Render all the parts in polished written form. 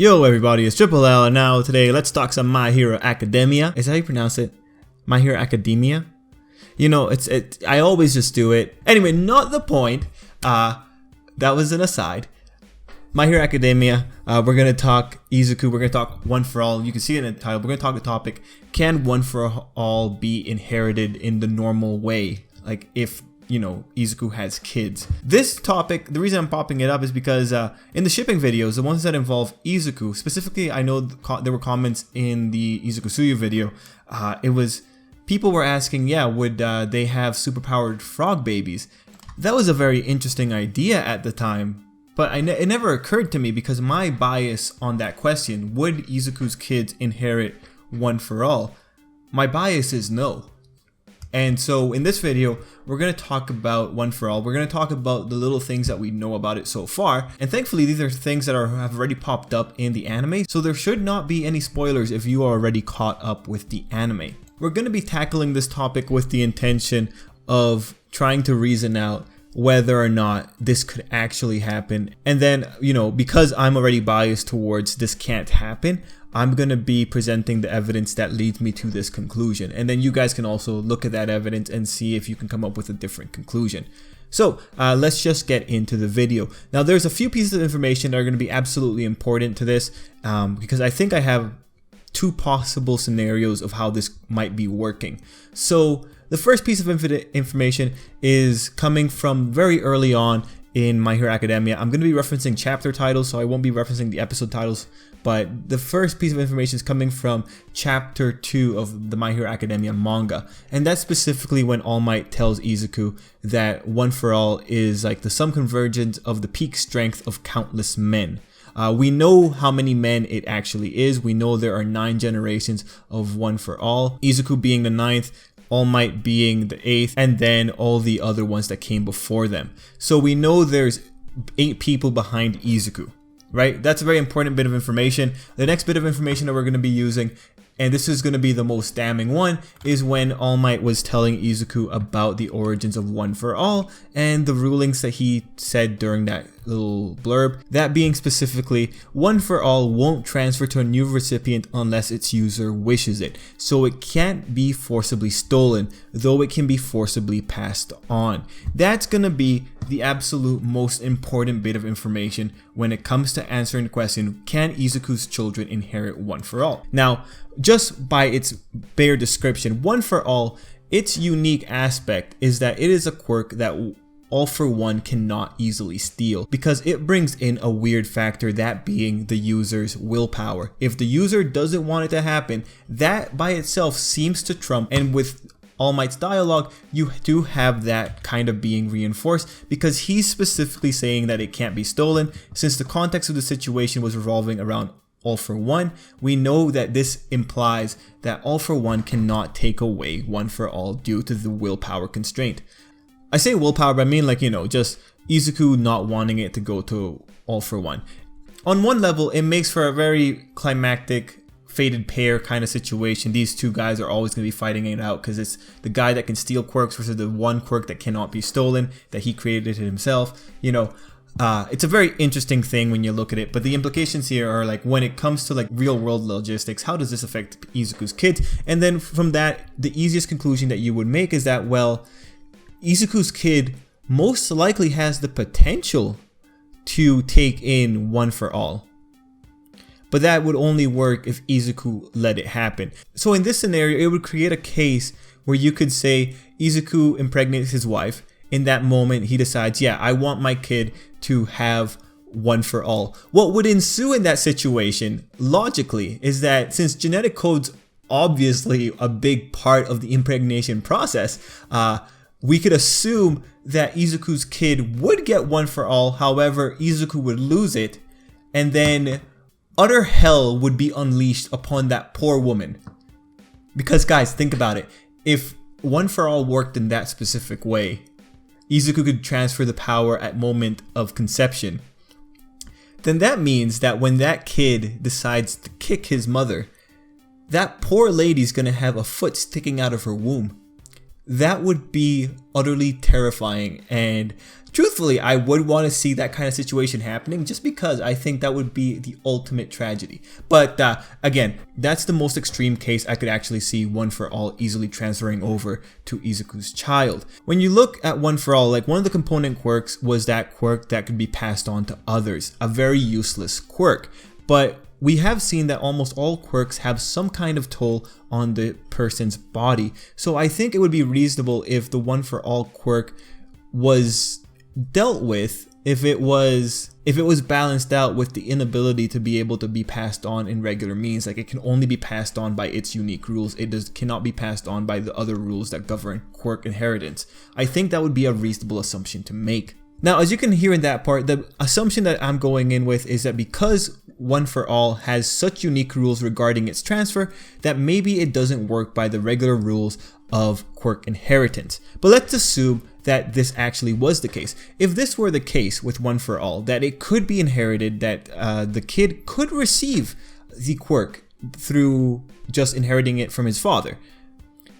Yo everybody, it's Tripl-L, and now today let's talk some My Hero Academia. Is that how you pronounce it? My Hero Academia? You know, I always just do it. Anyway, not the point. That was an aside. My Hero Academia, we're going to talk Izuku, we're going to talk One For All. You can see it in the title. We're going to talk the topic, can One For All be inherited in the normal way? Like if, you know, Izuku has kids. This topic, the reason I'm popping it up is because in the shipping videos, the ones that involve Izuku, specifically I know there were comments in the Izuku Suyu video, people were asking, yeah, would they have superpowered frog babies? That was a very interesting idea at the time, but it never occurred to me because my bias on that question, would Izuku's kids inherit One For All? My bias is no. And so in this video, we're going to talk about One For All. We're going to talk about the little things that we know about it so far. And thankfully, these are things that have already popped up in the anime. So there should not be any spoilers if you are already caught up with the anime. We're going to be tackling this topic with the intention of trying to reason out whether or not this could actually happen. And then, you know, because I'm already biased towards this can't happen, I'm going to be presenting the evidence that leads me to this conclusion. And then you guys can also look at that evidence and see if you can come up with a different conclusion. So let's just get into the video. Now there's a few pieces of information that are going to be absolutely important to this because I think I have two possible scenarios of how this might be working. So the first piece of information is coming from very early on in My Hero Academia. I'm going to be referencing chapter titles, so I won't be referencing the episode titles, but the first piece of information is coming from chapter 2 of the My Hero Academia manga, and that's specifically when All Might tells Izuku that One For All is like the sum convergence of the peak strength of countless men. We know how many men it actually is. We know there are 9 generations of One For All, Izuku being the 9th, All Might being the 8th, and then all the other ones that came before them. So we know there's 8 people behind Izuku, right? That's a very important bit of information. The next bit of information that we're going to be using, and this is going to be the most damning one, is when All Might was telling Izuku about the origins of One For All and the rulings that he said during that little blurb. That being specifically, One For All won't transfer to a new recipient unless its user wishes it. So it can't be forcibly stolen, though it can be forcibly passed on. That's going to be the absolute most important bit of information when it comes to answering the question, can Izuku's children inherit One For All? Now, just by its bare description, One For All, its unique aspect is that it is a quirk that All For One cannot easily steal because it brings in a weird factor, that being the user's willpower. If the user doesn't want it to happen, that by itself seems to trump, and with All Might's dialogue, you do have that kind of being reinforced because he's specifically saying that it can't be stolen. Since the context of the situation was revolving around All For One, we know that this implies that All For One cannot take away One For All due to the willpower constraint. I say willpower, but I mean, like, you know, just Izuku not wanting it to go to All For One. On one level, it makes for a very climactic fated pair kind of situation. These two guys are always going to be fighting it out because it's the guy that can steal quirks versus the one quirk that cannot be stolen, that he created himself. You know, it's a very interesting thing when you look at it, but the implications here are like when it comes to like real world logistics, how does this affect Izuku's kids? And then from that, the easiest conclusion that you would make is that, well, Izuku's kid most likely has the potential to take in One For All, but that would only work if Izuku let it happen. So in this scenario, it would create a case where you could say Izuku impregnates his wife. In that moment, he decides, yeah, I want my kid to have One For All. What would ensue in that situation, logically, is that since genetic code's obviously a big part of the impregnation process, we could assume that Izuku's kid would get One For All, however, Izuku would lose it, and then utter hell would be unleashed upon that poor woman. Because guys, think about it. If One For All worked in that specific way, Izuku could transfer the power at moment of conception. Then that means that when that kid decides to kick his mother, that poor lady's gonna have a foot sticking out of her womb. that would be utterly terrifying, and truthfully, I would want to see that kind of situation happening just because I think that would be the ultimate tragedy. But again, that's the most extreme case I could actually see One for All easily transferring over to Izuku's child. When you look at One for All, like one of the component quirks was that quirk that could be passed on to others, a very useless quirk. But we have seen that almost all quirks have some kind of toll on the person's body. So I think it would be reasonable if the One for All quirk was dealt with if it was balanced out with the inability to be able to be passed on in regular means. Like, it can only be passed on by its unique rules. It cannot be passed on by the other rules that govern quirk inheritance. I think that would be a reasonable assumption to make. Now, as you can hear in that part, the assumption that I'm going in with is that because One for All has such unique rules regarding its transfer, that maybe it doesn't work by the regular rules of quirk inheritance. But let's assume that this actually was the case. If this were the case with One for All, that it could be inherited, that the kid could receive the quirk through just inheriting it from his father,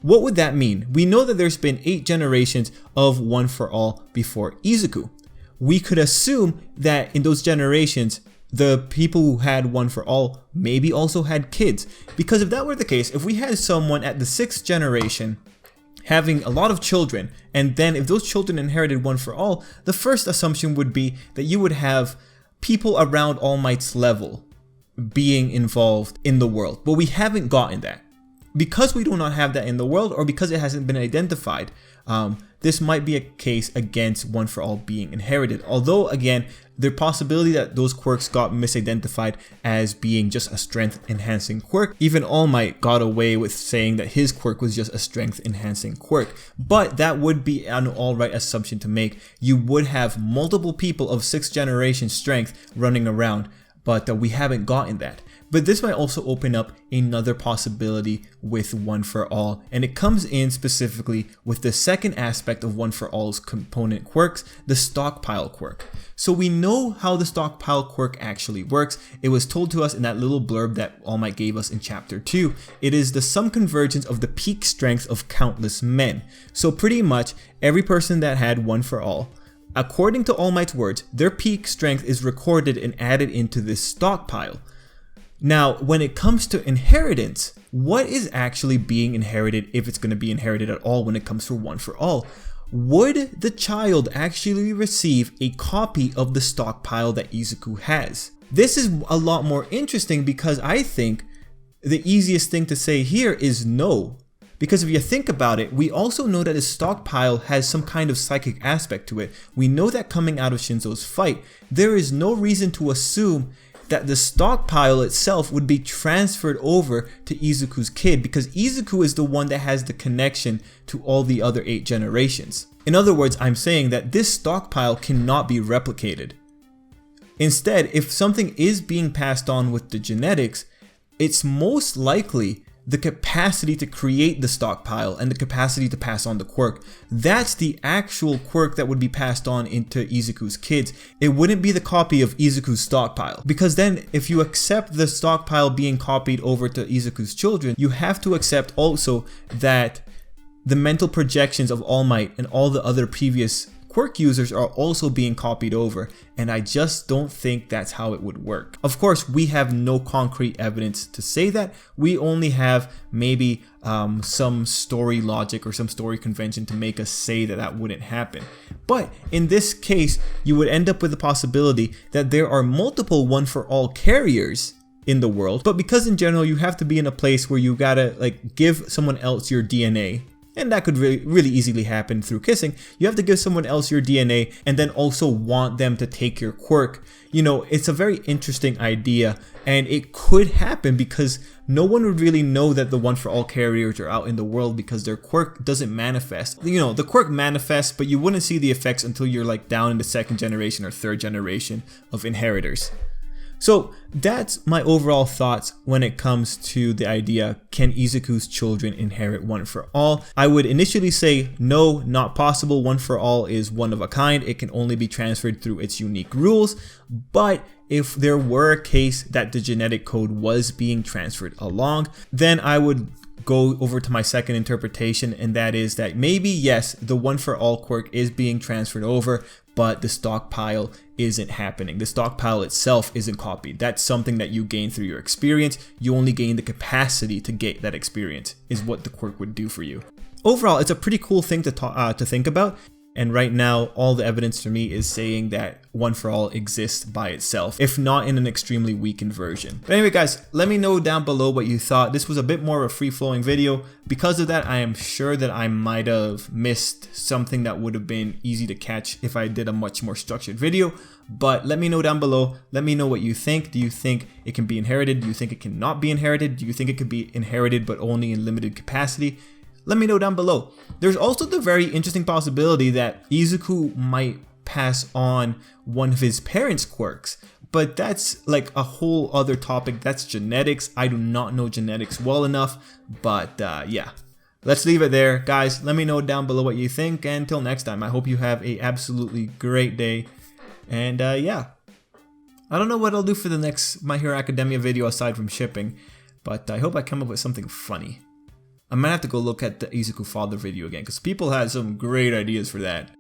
what would that mean? We know that there's been 8 generations of One for All before Izuku. We could assume that in those generations, the people who had One for All maybe also had kids. Because if that were the case, if we had someone at the 6th generation having a lot of children, and then if those children inherited One for All, the first assumption would be that you would have people around All Might's level being involved in the world. But we haven't gotten that. Because we do not have that in the world, or because it hasn't been identified, this might be a case against One for All being inherited. Although, again, the possibility that those quirks got misidentified as being just a strength enhancing quirk. Even All Might got away with saying that his quirk was just a strength enhancing quirk. But that would be an alright assumption to make. You would have multiple people of 6th generation strength running around, but we haven't gotten that. But this might also open up another possibility with One for All, and it comes in specifically with the second aspect of One for All's component quirks, the stockpile quirk. So we know how the stockpile quirk actually works. It was told to us in that little blurb that All Might gave us in chapter 2. It is the sum convergence of the peak strength of countless men. So pretty much every person that had One for All, according to All Might's words, their peak strength is recorded and added into this stockpile. Now, when it comes to inheritance, what is actually being inherited, if it's going to be inherited at all when it comes to One for All? Would the child actually receive a copy of the stockpile that Izuku has? This is a lot more interesting because I think the easiest thing to say here is no. Because if you think about it, we also know that his stockpile has some kind of psychic aspect to it. We know that coming out of Shinzo's fight, there is no reason to assume that the stockpile itself would be transferred over to Izuku's kid, because Izuku is the one that has the connection to all the other 8 generations. In other words, I'm saying that this stockpile cannot be replicated. Instead, if something is being passed on with the genetics, it's most likely the capacity to create the stockpile and the capacity to pass on the quirk. That's the actual quirk that would be passed on into Izuku's kids. It wouldn't be the copy of Izuku's stockpile. Because then if you accept the stockpile being copied over to Izuku's children, you have to accept also that the mental projections of All Might and all the other previous quirk users are also being copied over, and I just don't think that's how it would work. Of course, we have no concrete evidence to say that. We only have maybe some story logic or some story convention to make us say that that wouldn't happen. But in this case, you would end up with the possibility that there are multiple One for All carriers in the world, but because in general you have to be in a place where you gotta like give someone else your DNA, and that could really easily happen through kissing. You have to give someone else your DNA and then also want them to take your quirk. You know, it's a very interesting idea, and it could happen because no one would really know that the One for All carriers are out in the world because their quirk doesn't manifest. You know, the quirk manifests, but you wouldn't see the effects until you're like down in the 2nd generation or 3rd generation of inheritors. So that's my overall thoughts when it comes to the idea, can Izuku's children inherit One for All? I would initially say no, not possible. One for All is one of a kind. It can only be transferred through its unique rules. But if there were a case that the genetic code was being transferred along, then I would go over to my second interpretation, and that is that maybe, yes, the One for All quirk is being transferred over, but the stockpile isn't happening. The stockpile itself isn't copied. That's something that you gain through your experience. You only gain the capacity to get that experience, is what the quirk would do for you. Overall, it's a pretty cool thing to think about. And right now, all the evidence for me is saying that One for All exists by itself, if not in an extremely weakened version. But anyway, guys, let me know down below what you thought. This was a bit more of a free-flowing video. Because of that, I am sure that I might have missed something that would have been easy to catch if I did a much more structured video. But let me know down below. Let me know what you think. Do you think it can be inherited? Do you think it cannot be inherited? Do you think it could be inherited but only in limited capacity? Let me know down below. There's also the very interesting possibility that Izuku might pass on one of his parents' quirks, but that's like a whole other topic. That's genetics. I do not know genetics well enough, but yeah. Let's leave it there. Guys, let me know down below what you think, and until next time, I hope you have a absolutely great day, and yeah. I don't know what I'll do for the next My Hero Academia video aside from shipping, but I hope I come up with something funny. I might have to go look at the Izuku father video again, because people had some great ideas for that.